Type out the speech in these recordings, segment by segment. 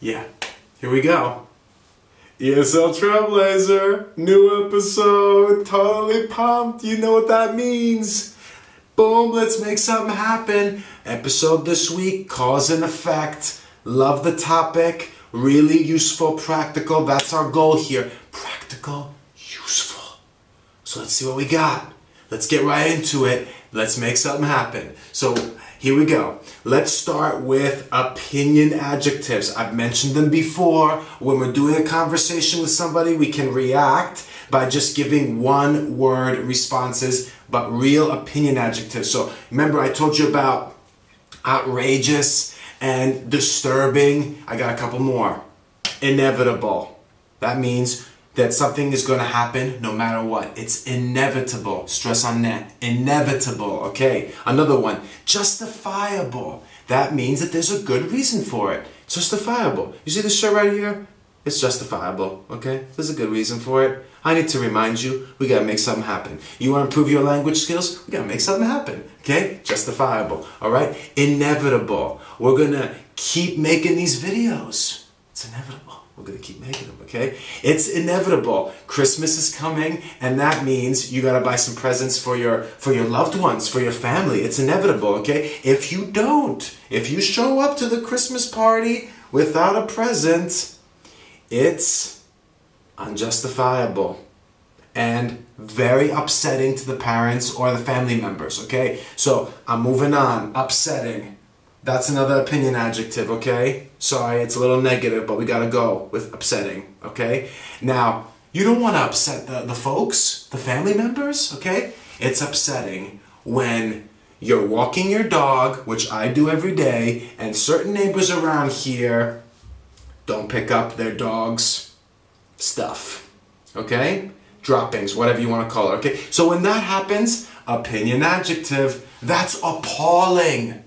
Yeah, here we go. ESL Trailblazer, new episode, totally pumped. You know what that means. Boom, let's make something happen. Episode this week, cause and effect. Love the topic. Really useful, practical. That's our goal here. Practical, useful. So let's see what we got. Let's get right into it. Let's make something happen. So here we go. Let's start with opinion adjectives. I've mentioned them before. When we're doing a conversation with somebody, we can react by just giving one word responses, but real opinion adjectives. So remember I told you about outrageous and disturbing. I got a couple more. Inevitable. That means that something is going to happen no matter what. It's inevitable. Stress on that. Inevitable. Okay. Another one. Justifiable. That means that there's a good reason for it. Justifiable. You see this shirt right here? It's justifiable. Okay. There's a good reason for it. I need to remind you, we got to make something happen. You want to improve your language skills? We got to make something happen. Okay. Justifiable. All right. Inevitable. We're going to keep making these videos. It's inevitable. We're going to keep making them, okay? It's inevitable. Christmas is coming, and that means you got to buy some presents for your loved ones, for your family. It's inevitable, okay? If you show up to the Christmas party without a present, it's unjustifiable and very upsetting to the parents or the family members, okay? So I'm moving on. Upsetting. That's another opinion adjective, okay? Sorry, it's a little negative, but we gotta go with upsetting, okay? Now, you don't want to upset the folks, the family members, okay? It's upsetting when you're walking your dog, which I do every day, and certain neighbors around here don't pick up their dog's stuff, okay? Droppings, whatever you want to call it, okay? So when that happens, opinion adjective, that's appalling.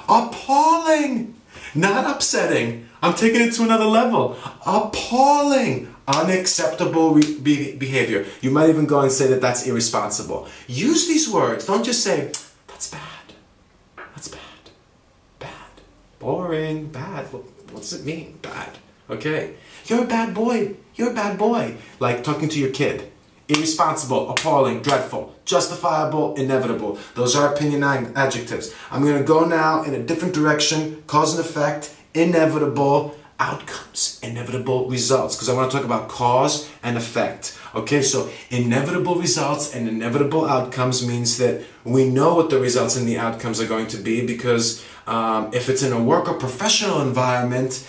Appalling! Not upsetting. I'm taking it to another level. Appalling! Unacceptable behavior. You might even go and say that that's irresponsible. Use these words. Don't just say, that's bad. That's bad. Bad. Boring. Bad. What does it mean? Bad. Okay. You're a bad boy. You're a bad boy. Like talking to your kid. Irresponsible, appalling, dreadful, justifiable, inevitable. Those are opinion adjectives. I'm going to go now in a different direction. Cause and effect, inevitable outcomes, inevitable results. Because I want to talk about cause and effect. Okay, so inevitable results and inevitable outcomes means that we know what the results and the outcomes are going to be because if it's in a work or professional environment,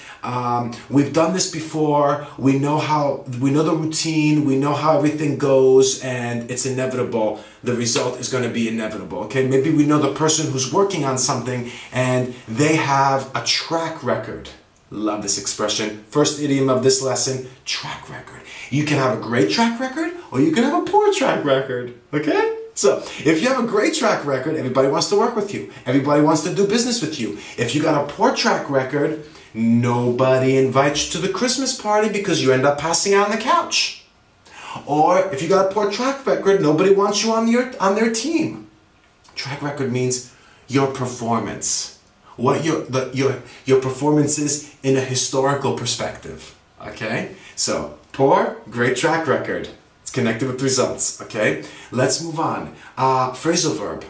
we've done this before, we know the routine, we know how everything goes, and it's inevitable. The result is going to be inevitable, okay? Maybe we know the person who's working on something and they have a track record. Love this expression. First idiom of this lesson, track record. You can have a great track record or you can have a poor track record, okay? So, if you have a great track record, everybody wants to work with you. Everybody wants to do business with you. If you got a poor track record, nobody invites you to the Christmas party because you end up passing out on the couch. Or if you got a poor track record, nobody wants you on their team. Track record means your performance. What your performance is in a historical perspective. Okay? So, poor, great track record. Connected with results, okay? Let's move on. Phrasal verb,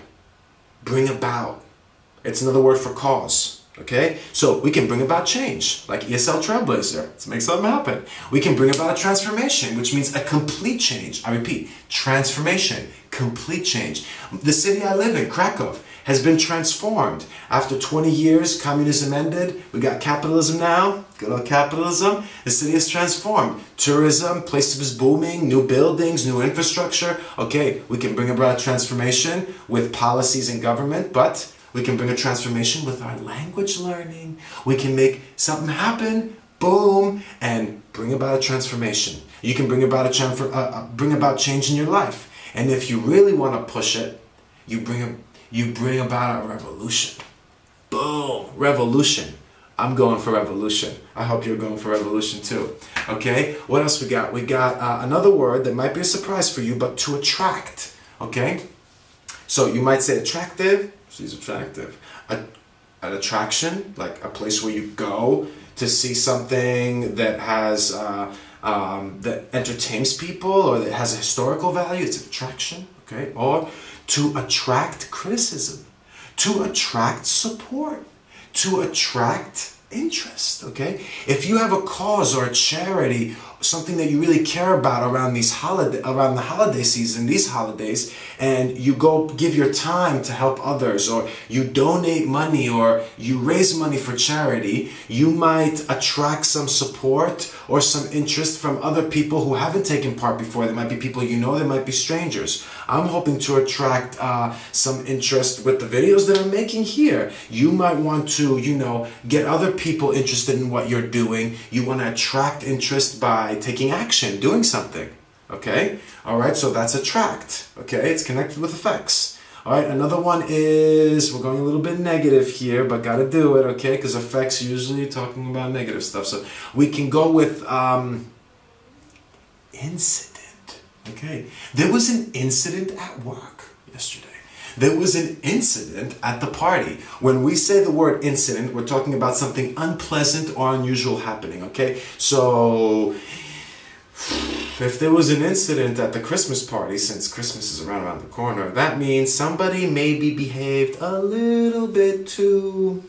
bring about. It's another word for cause, okay? So we can bring about change, like ESL Trailblazer. Let's make something happen. We can bring about a transformation, which means a complete change. I repeat, transformation, complete change. The city I live in, Krakow, has been transformed. After 20 years, communism ended. We got capitalism now. Good old capitalism. The city is transformed. Tourism, places is booming, new buildings, new infrastructure. Okay, we can bring about a transformation with policies and government, but we can bring a transformation with our language learning. We can make something happen, boom, and bring about a transformation. You can bring about bring about change in your life. And if you really want to push it, you bring about a revolution. Boom, revolution. I'm going for revolution. I hope you're going for revolution too. Okay, what else we got? We got another word that might be a surprise for you, but to attract. Okay, so you might say attractive. She's attractive. an attraction, like a place where you go to see something that has that entertains people or that has a historical value. It's an attraction, okay? Or to attract criticism, to attract support, to attract interest, okay? If you have a cause or a charity, something that you really care about around the holiday season, these holidays, and you go give your time to help others, or you donate money, or you raise money for charity, you might attract some support or some interest from other people who haven't taken part before. There might be people you know, there might be strangers. I'm hoping to attract some interest with the videos that I'm making here. You might want to, get other people interested in what you're doing. You want to attract interest by taking action, doing something, okay? All right, so that's attract, okay? It's connected with effects. All right, another one is, we're going a little bit negative here, but got to do it, okay? Because effects usually talking about negative stuff. So we can go with incident, okay? There was an incident at work yesterday. There was an incident at the party. When we say the word incident, we're talking about something unpleasant or unusual happening, okay? So if there was an incident at the Christmas party, since Christmas is around the corner, that means somebody maybe behaved a little bit too,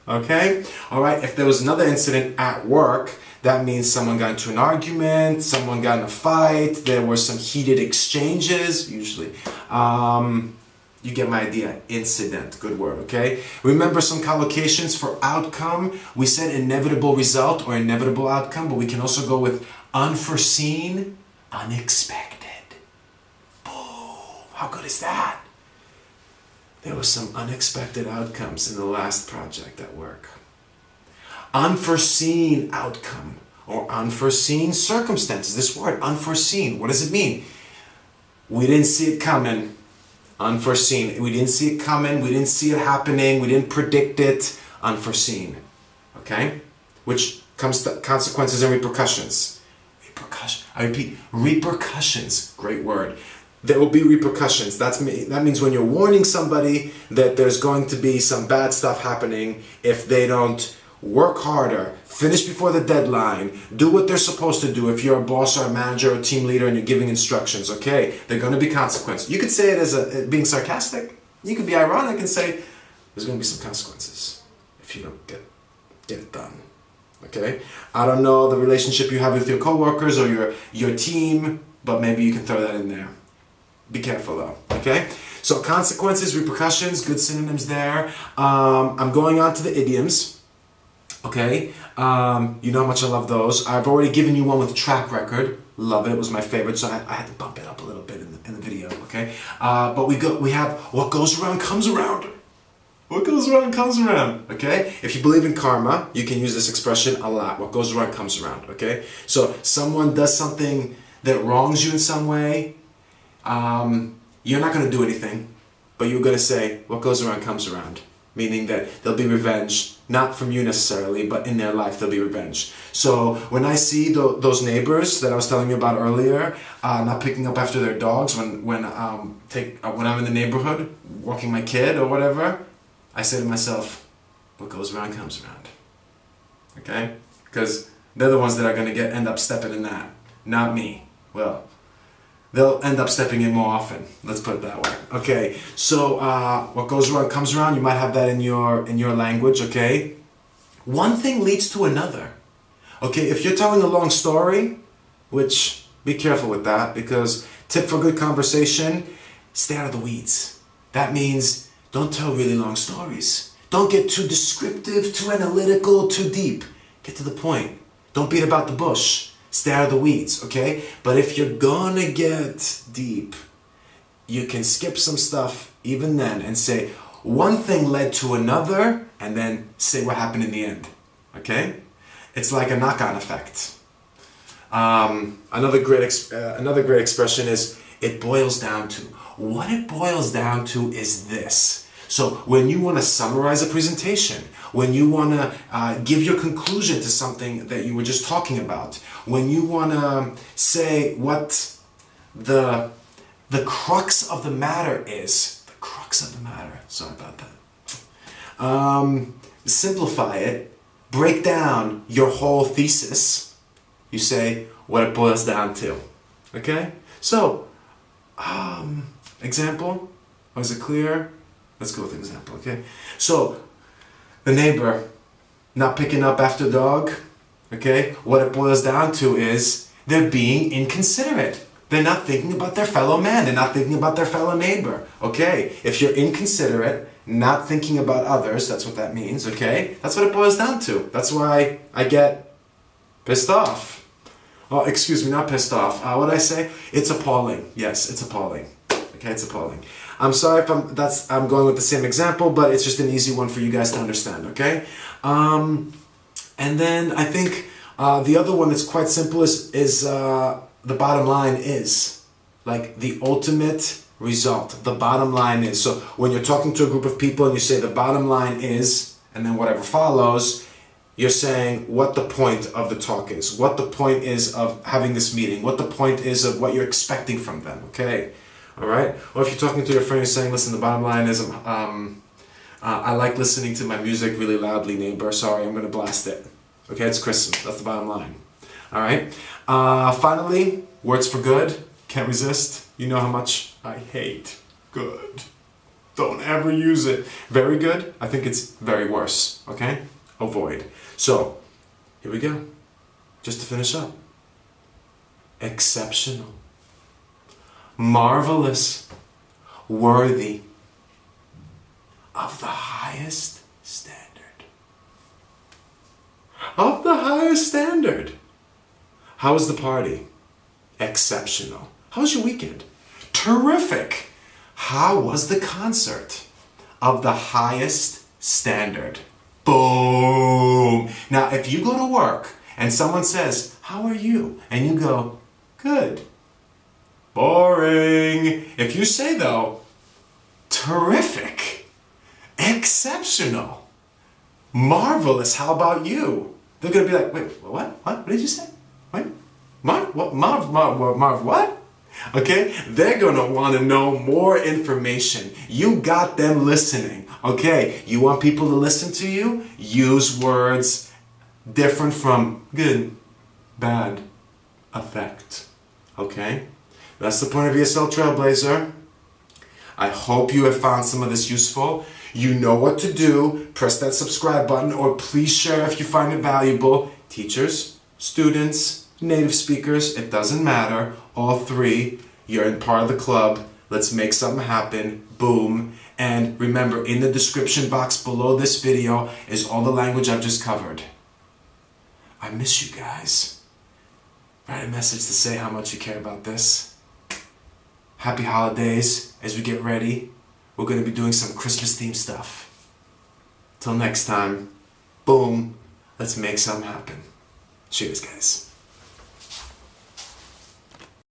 okay? All right, if there was another incident at work, that means someone got into an argument, someone got in a fight, there were some heated exchanges, usually. You get my idea. Incident, good word, okay? Remember some collocations for outcome. We said inevitable result or inevitable outcome, but we can also go with unforeseen, unexpected. Boom, how good is that? There were some unexpected outcomes in the last project at work. Unforeseen outcome or unforeseen circumstances. This word, unforeseen, what does it mean? We didn't see it coming. Unforeseen. We didn't see it coming. We didn't see it happening. We didn't predict it. Unforeseen. Okay? Which comes to consequences and repercussions. I repeat, repercussions. Great word. There will be repercussions. That means when you're warning somebody that there's going to be some bad stuff happening if they don't work harder, finish before the deadline, do what they're supposed to do. If you're a boss or a manager or a team leader and you're giving instructions, okay, there are going to be consequences. You could say it as being sarcastic. You could be ironic and say, there's going to be some consequences if you don't get it done. Okay? I don't know the relationship you have with your coworkers or your team, but maybe you can throw that in there. Be careful though, okay? So consequences, repercussions, good synonyms there. I'm going on to the idioms. Okay, you know how much I love those. I've already given you one with track record. Love it. It was my favorite, so I had to bump it up a little bit in the video. Okay, but we have what goes around comes around. What goes around comes around. Okay, if you believe in karma, you can use this expression a lot. What goes around comes around. Okay, so someone does something that wrongs you in some way. You're not going to do anything, but you're going to say, what goes around comes around. Meaning that there'll be revenge, not from you necessarily, but in their life there'll be revenge. So when I see those neighbors that I was telling you about earlier, not picking up after their dogs, when I'm in the neighborhood, walking my kid or whatever, I say to myself, what goes around comes around. Okay? Because they're the ones that are going to end up stepping in that, not me. Well, they'll end up stepping in more often. Let's put it that way. Okay, so what goes around comes around. You might have that in your language, okay? One thing leads to another. Okay, if you're telling a long story, which be careful with that, because tip for good conversation, stay out of the weeds. That means don't tell really long stories. Don't get too descriptive, too analytical, too deep. Get to the point. Don't beat about the bush. Stay out of the weeds, okay? But if you're gonna get deep, you can skip some stuff even then and say, one thing led to another, and then say what happened in the end, okay? It's like a knock-on effect. Another great expression is, it boils down to. What it boils down to is this. So when you want to summarize a presentation, when you want to give your conclusion to something that you were just talking about, when you want to say what the crux of the matter is, sorry about that. Simplify it, break down your whole thesis. You say what it boils down to. Okay? So, example, was it clear? Let's go with example, okay? So, the neighbor not picking up after dog, okay? What it boils down to is they're being inconsiderate. They're not thinking about their fellow man. They're not thinking about their fellow neighbor, okay? If you're inconsiderate, not thinking about others, that's what that means, okay? That's what it boils down to. That's why I get pissed off. Oh, excuse me, not pissed off. What did I say? It's appalling. Yes, it's appalling. Okay, it's appalling. I'm sorry if I'm going with the same example, but it's just an easy one for you guys to understand, okay? And then I think the other one that's quite simple is the bottom line is. Like the ultimate result. The bottom line is. So when you're talking to a group of people and you say the bottom line is, and then whatever follows, you're saying what the point of the talk is, what the point is of having this meeting, what the point is of what you're expecting from them, okay? All right? Or if you're talking to your friend, you're saying, listen, the bottom line is, I like listening to my music really loudly, neighbor. Sorry, I'm going to blast it. Okay, it's Christmas. That's the bottom line. All right? Finally, words for good. Can't resist. You know how much I hate good. Don't ever use it. Very good. I think it's very worse. Okay? Avoid. So, here we go. Just to finish up. Exceptional. Marvelous. Worthy. Of the highest standard. Of the highest standard. How was the party? Exceptional. How was your weekend? Terrific. How was the concert? Of the highest standard. Boom. Now, if you go to work and someone says, how are you? And you go, good. Boring. If you say, though, terrific, exceptional, marvelous, how about you? They're going to be like, wait, what? What did you say? Wait, Marv, what? Marv, what? Okay? They're going to want to know more information. You got them listening. Okay? You want people to listen to you? Use words different from good, bad, effect. Okay? That's the point of ESL Trailblazer. I hope you have found some of this useful. You know what to do. Press that subscribe button, or please share if you find it valuable. Teachers, students, native speakers, it doesn't matter. All three, you're in part of the club. Let's make something happen. Boom. And remember, in the description box below this video is all the language I've just covered. I miss you guys. Write a message to say how much you care about this. Happy holidays as we get ready. We're going to be doing some Christmas themed stuff. Till next time, boom, let's make something happen. Cheers, guys.